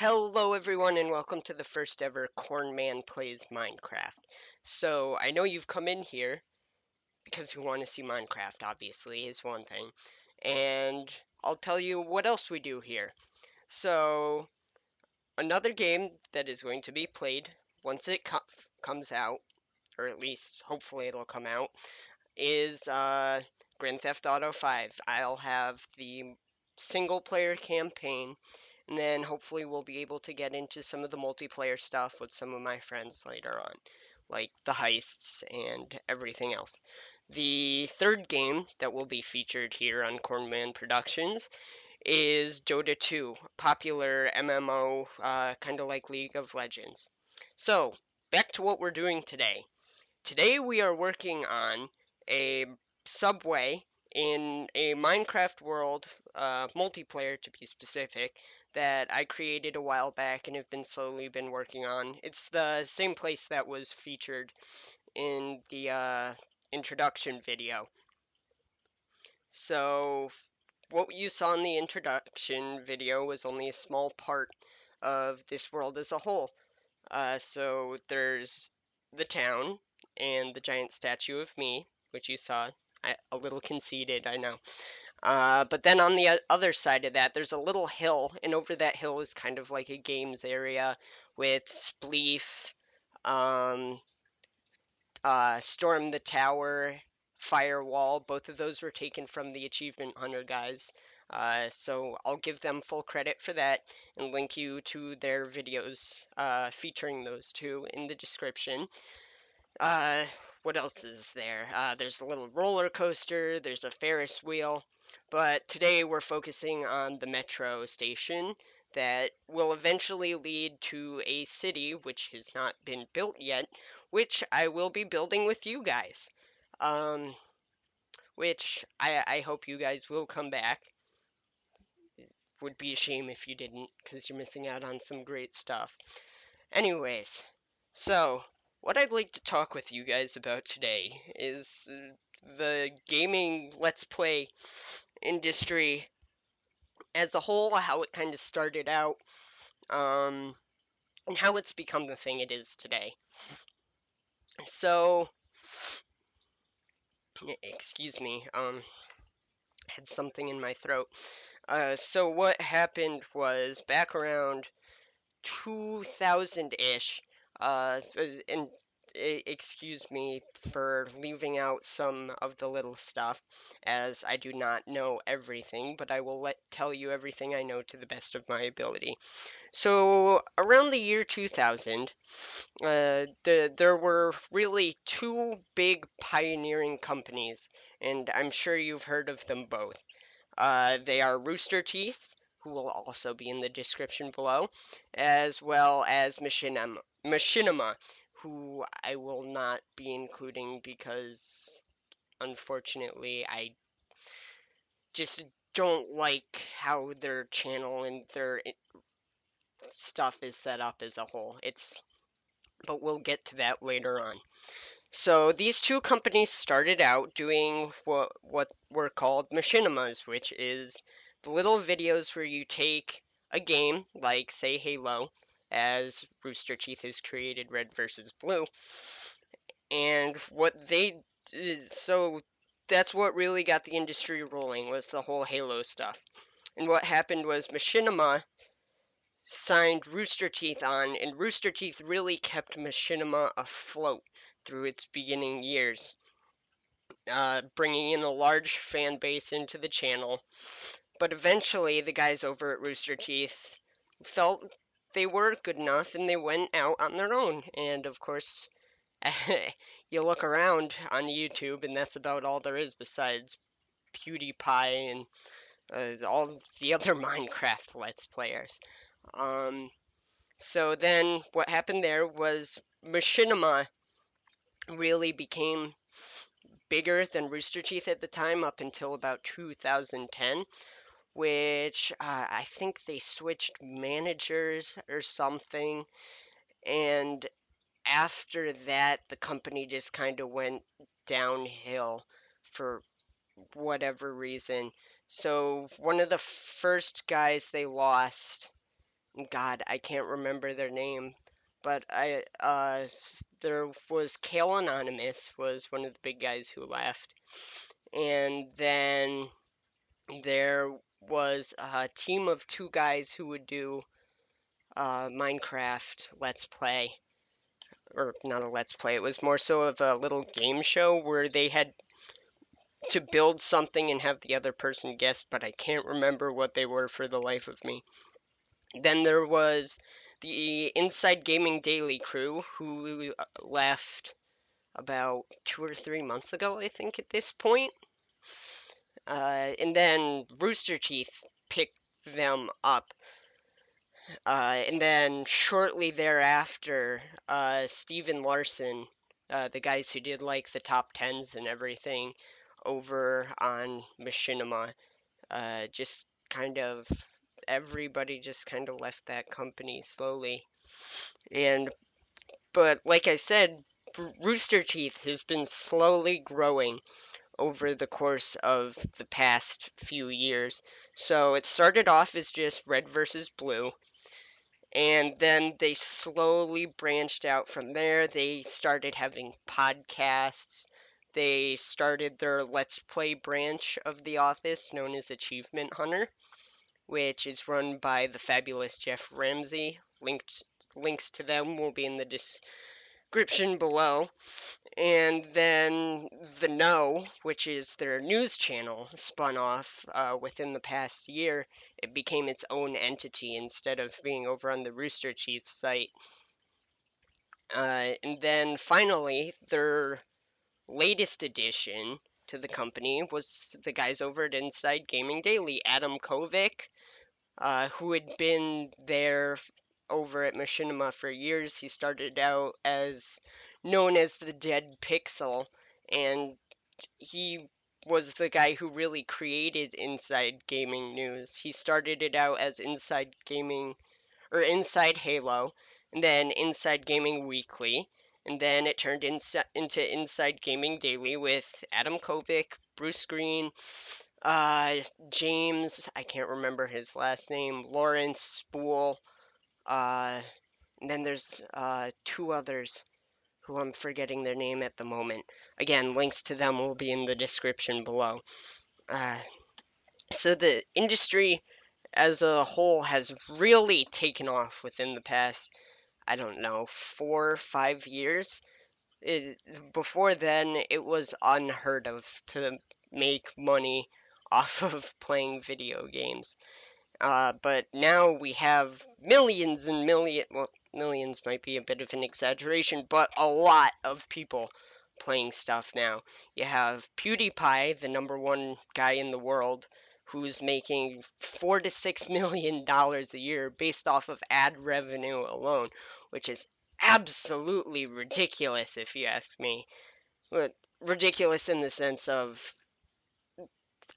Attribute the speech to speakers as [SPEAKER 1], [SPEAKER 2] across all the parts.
[SPEAKER 1] Hello everyone and welcome to the first ever CornMann Plays Minecraft. So, I know you've come in here because you want to see Minecraft, obviously, is one thing. And I'll tell you what else we do here. So, another game that is going to be played once it comes out, or at least hopefully it'll come out, is Grand Theft Auto 5. I'll have the single player campaign, and then hopefully we'll be able to get into some of the multiplayer stuff with some of my friends later on, like the heists and everything else. The third game that will be featured here on CornMann Productions is Dota 2, popular MMO, kind of like League of Legends. So, back to what we're doing today. Today we are working on a subway in a Minecraft world, multiplayer to be specific, that I created a while back and have been slowly been working on. It's the same place that was featured in the introduction video. So what you saw in the introduction video was only a small part of this world as a whole. So there's the town and the giant statue of me, which you saw. A little conceited, I know. But then on the other side of that, there's a little hill, and over that hill is kind of like a games area with Spleef, um, Storm the Tower, Firewall. Both of those were taken from the Achievement Hunter guys. So I'll give them full credit for that and link you to their videos featuring those two in the description. Uh, what else is there? There's a little roller coaster, there's a Ferris wheel, but today we're focusing on the metro station that will eventually lead to a city which has not been built yet, which I will be building with you guys. Um, which I hope you guys will come back. Would be a shame if you didn't, because you're missing out on some great stuff. Anyways, so what I'd like to talk with you guys about today is the gaming Let's Play industry as a whole, how it kind of started out, um, and how it's become the thing it is today. So, excuse me, had something in my throat. So what happened was back around 2000-ish, and excuse me for leaving out some of the little stuff, as I do not know everything, but I will tell you everything I know to the best of my ability. So around the year 2000, there were really two big pioneering companies, and I'm sure you've heard of them both. They are Rooster Teeth, who will also be in the description below, as well as Machinima, who I will not be including because, unfortunately, I just don't like how their channel and their stuff is set up as a whole. But we'll get to that later on. So these two companies started out doing what were called Machinamas, which is the little videos where you take a game, like say Halo, as Rooster Teeth has created Red versus Blue, and so that's what really got the industry rolling, was the whole Halo stuff. And what happened was Machinima signed Rooster Teeth on, and Rooster Teeth really kept Machinima afloat through its beginning years, bringing in a large fan base into the channel. But eventually, the guys over at Rooster Teeth felt they were good enough and they went out on their own. And of course, you look around on YouTube, and that's about all there is besides PewDiePie and all the other Minecraft Let's Players. Um, so then what happened there was Machinima really became bigger than Rooster Teeth at the time up until about 2010, which I think they switched managers or something. And after that, the company just kind of went downhill for whatever reason. So one of the first guys they lost God, I can't remember their name, but there was Kale Anonymous was one of the big guys who left, and then there was a team of two guys who would do Minecraft Let's Play, or not a Let's Play. It was more so of a little game show where they had to build something and have the other person guess, but I can't remember what they were for the life of me. Then there was the Inside Gaming Daily crew who left about 2 or 3 months ago, I think, at this point. And then Rooster Teeth picked them up. And then shortly thereafter, Steven Larson, the guys who did like the top tens and everything over on Machinima, just kind of everybody just kind of left that company slowly. And but like I said, Rooster Teeth has been slowly growing over the course of the past few years. So it started off as just red versus blue, and then they slowly branched out from there. They started having podcasts. They started their Let's Play branch of The Office known as Achievement Hunter, which is run by the fabulous Jeff Ramsey. Links to them will be in the description below. And then The Know, which is their news channel, spun off within the past year. It became its own entity instead of being over on the Rooster Teeth site. And then finally, their latest addition to the company was the guys over at Inside Gaming Daily, Adam Kovic, who had been there over at Machinima for years. He started out as known as the Dead Pixel, and he was the guy who really created Inside Gaming News. He started it out as Inside Gaming or Inside Halo, and then Inside Gaming Weekly, and then it turned into Inside Gaming Daily with Adam Kovic, Bruce Green, uh, James, I can't remember his last name, Lawrence Spool, uh, and then there's two others who I'm forgetting their name at the moment. Again, links to them will be in the description below. Uh, so the industry as a whole has really taken off within the past, I don't know, 4 or 5 years. Before then, it was unheard of to make money off of playing video games. But now we have millions and well, millions might be a bit of an exaggeration, but a lot of people playing stuff now. You have PewDiePie, the number one guy in the world, who's making $4 to $6 million a year based off of ad revenue alone, which is absolutely ridiculous if you ask me. But ridiculous in the sense of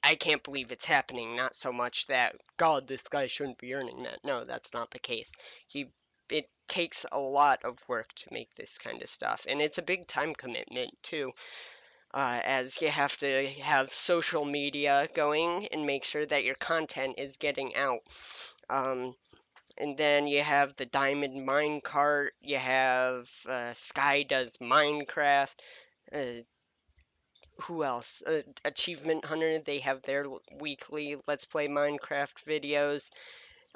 [SPEAKER 1] I can't believe it's happening. Not so much that God, this guy shouldn't be earning that. No, that's not the case. It takes a lot of work to make this kind of stuff, and it's a big time commitment too. As you have to have social media going and make sure that your content is getting out. Um, and then you have the Diamond Minecart. You have Sky does Minecraft. Uh, who else? Achievement Hunter, they have their weekly Let's Play Minecraft videos.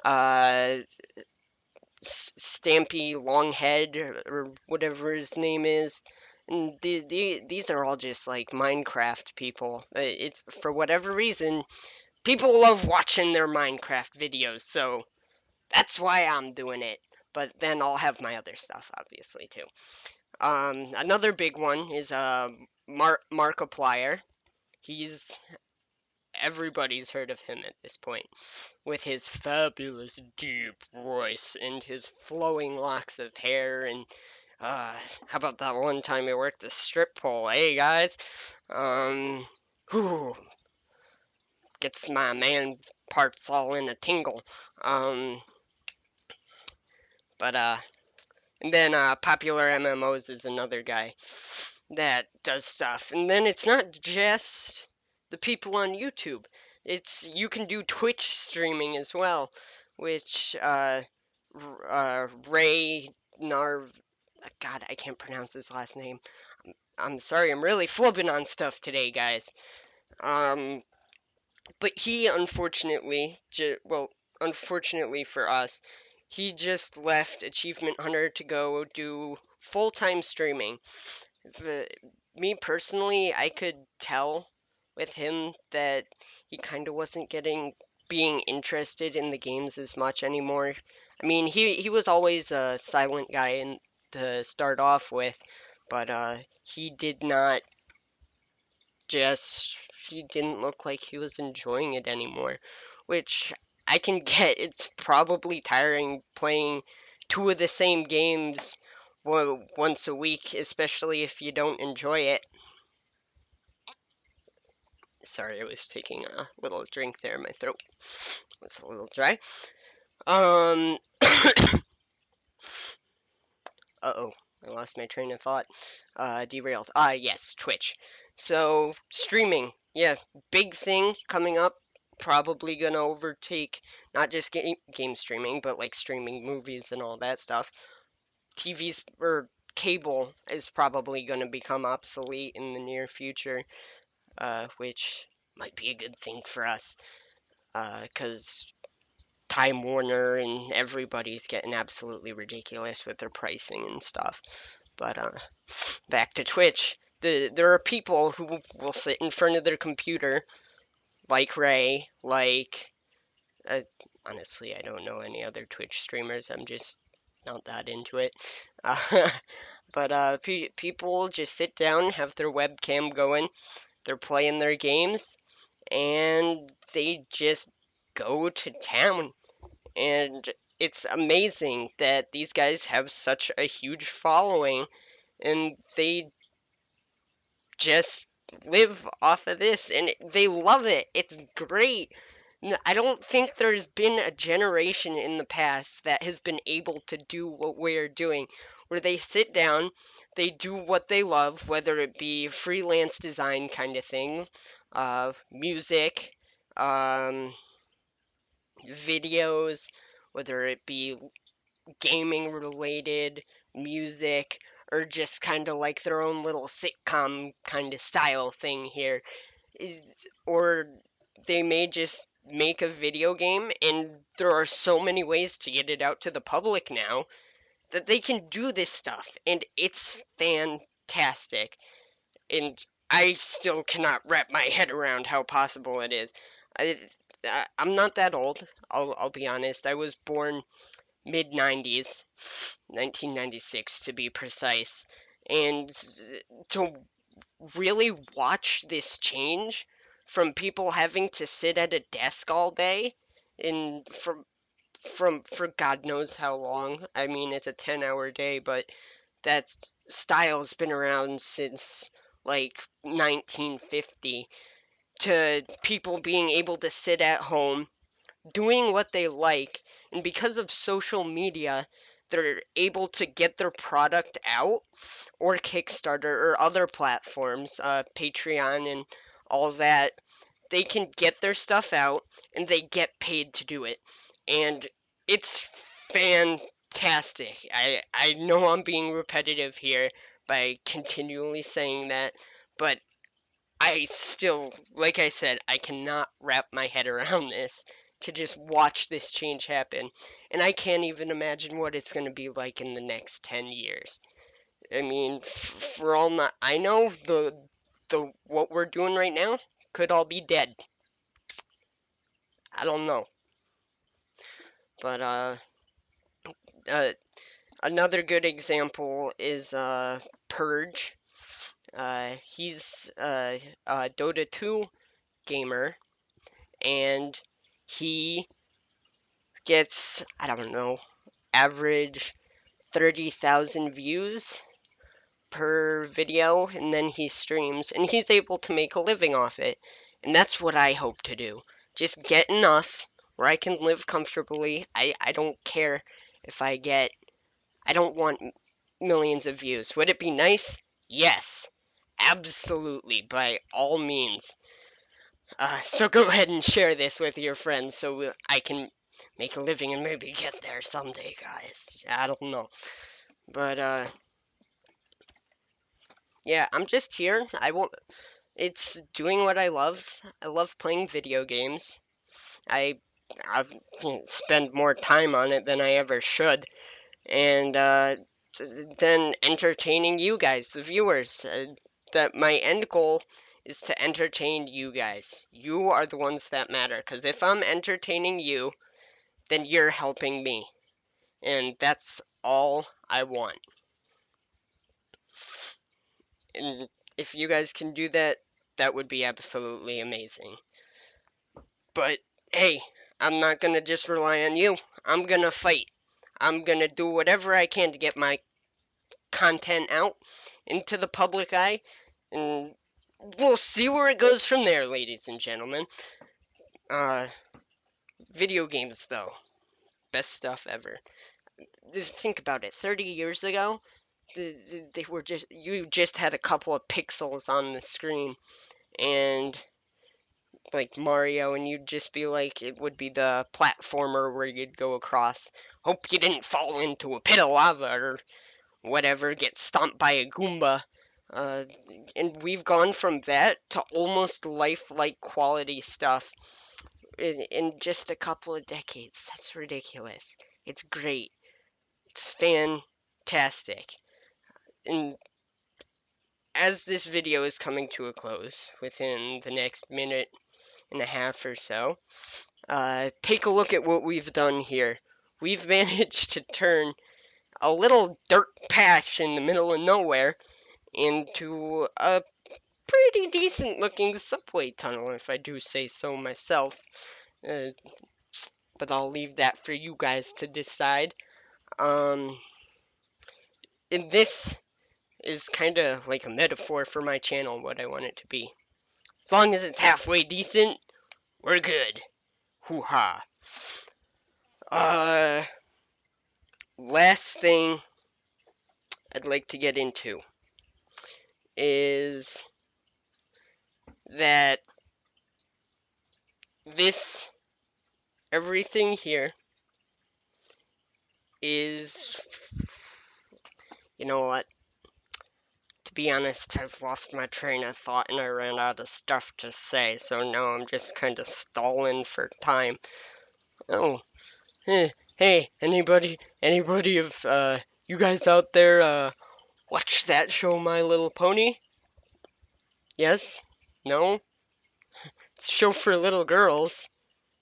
[SPEAKER 1] Uh, Stampy Longhead, or whatever his name is. And these are all just like Minecraft people. It's for whatever reason, people love watching their Minecraft videos, so that's why I'm doing it. But then I'll have my other stuff, obviously, too. Another big one is Markiplier. He's Everybody's heard of him at this point, with his fabulous deep voice and his flowing locks of hair. And how about that one time he worked the strip pole? Hey guys, whew, gets my man parts all in a tingle. Um, but and then Popular MMOs is another guy that does stuff. And then it's not just the people on YouTube. It's you can do Twitch streaming as well, which Ray Narv. God, I can't pronounce his last name. I'm sorry, I'm really flubbing on stuff today, guys. Um, but he unfortunately, well, unfortunately for us, he just left Achievement Hunter to go do full-time streaming. The, Me personally, I could tell with him that he kind of wasn't getting being interested in the games as much anymore. I mean, he was always a silent guy to start off with, but he did not just he didn't look like he was enjoying it anymore, which I can get. It's probably tiring playing two of the same games once a week, especially if you don't enjoy it. Sorry, I was taking a little drink there. My throat was a little dry. Um, uh-oh, I lost my train of thought. Derailed. Yes, Twitch. So, streaming. Yeah, big thing coming up. Probably gonna overtake not just game streaming, but like streaming movies and all that stuff. TVs or cable is probably gonna become obsolete in the near future, which might be a good thing for us, because Time Warner and everybody's getting absolutely ridiculous with their pricing and stuff. But back to Twitch. There are people who will sit in front of their computer, like Ray, like uh, honestly, I don't know any other Twitch streamers. I'm just not that into it. Uh, but people just sit down, have their webcam going, they're playing their games, and they just go to town. And it's amazing that these guys have such a huge following, and they just live off of this, and they love it. It's great. I don't think there's been a generation in the past that has been able to do what we're doing, where they sit down, they do what they love, whether it be freelance design kind of thing, music, um, videos, whether it be gaming related, music, or just kind of like their own little sitcom kind of style thing here. Or they may just make a video game, and there are so many ways to get it out to the public now that they can do this stuff, and it's fantastic. And I still cannot wrap my head around how possible it is. I, I'm not that old. I'll be honest. I was born mid 90s, 1996 to be precise. And to really watch this change from people having to sit at a desk all day and from for God knows how long. I mean, it's a 10-hour day, but that style's been around since like 1950, to people being able to sit at home doing what they like, and because of social media, they're able to get their product out, or Kickstarter or other platforms, Patreon and all that. They can get their stuff out and they get paid to do it. And it's fantastic. I know I'm being repetitive here by continually saying that, but I still, like I said, I cannot wrap my head around this, to just watch this change happen. And I can't even imagine what it's going to be like in the next 10 years. I mean, for all not, I know the what we're doing right now could all be dead. I don't know. But uh another good example is Purge. He's a Dota 2 gamer, and he gets, I don't know, average 30,000 views per video, and then he streams, and he's able to make a living off it. And that's what I hope to do. Just get enough where I can live comfortably. I don't care if I don't want millions of views. Would it be nice? Yes. Absolutely, by all means. So go ahead and share this with your friends so I can make a living and maybe get there someday, guys. I don't know. But yeah, I'm just here. I won't It's doing what I love. I love playing video games. I I've spend more time on it than I ever should, and then entertaining you guys, the viewers. That my end goal is to entertain you guys. You are the ones that matter. Because if I'm entertaining you, then you're helping me, and that's all I want. And if you guys can do that, that would be absolutely amazing. But hey, I'm not gonna just rely on you. I'm gonna fight. I'm gonna do whatever I can to get my content out into the public eye, and we'll see where it goes from there, ladies and gentlemen. Uh, Video games, though, best stuff ever. Think about it. 30 years ago, they were just you just had a couple of pixels on the screen, and like Mario, and you'd just be like, it would be the platformer where you'd go across. Hope you didn't fall into a pit of lava or whatever, get stomped by a Goomba. Uh, and we've gone from that to almost lifelike quality stuff in just a couple of decades. That's ridiculous. It's great. It's fantastic. And as this video is coming to a close within the next minute and a half or so, take a look at what we've done here. We've managed to turn a little dirt patch in the middle of nowhere into a pretty decent looking subway tunnel, if I do say so myself. Uh, but I'll leave that for you guys to decide. Um, and this is kind of like a metaphor for my channel, what I want it to be. As long as it's halfway decent, we're good. Hoo ha. Uh, Last thing I'd like to get into is that this everything here is, you know what? To be honest, I've lost my train of thought and I ran out of stuff to say, so now I'm just kind of stalling for time. Oh, hey, anybody of you guys out there watch that show, My Little Pony? Yes? No? It's a show for little girls.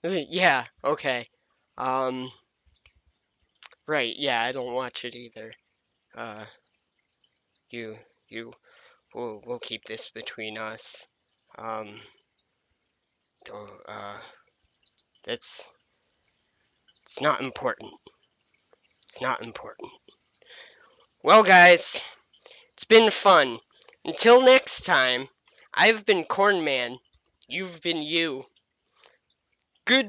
[SPEAKER 1] Yeah, okay. Um, right, yeah, I don't watch it either. Uh, you, you, we'll keep this between us. Um, don't, that's, it's not important. It's not important. Well, guys, it's been fun. Until next time, I've been CornMann. You've been you. Goodbye.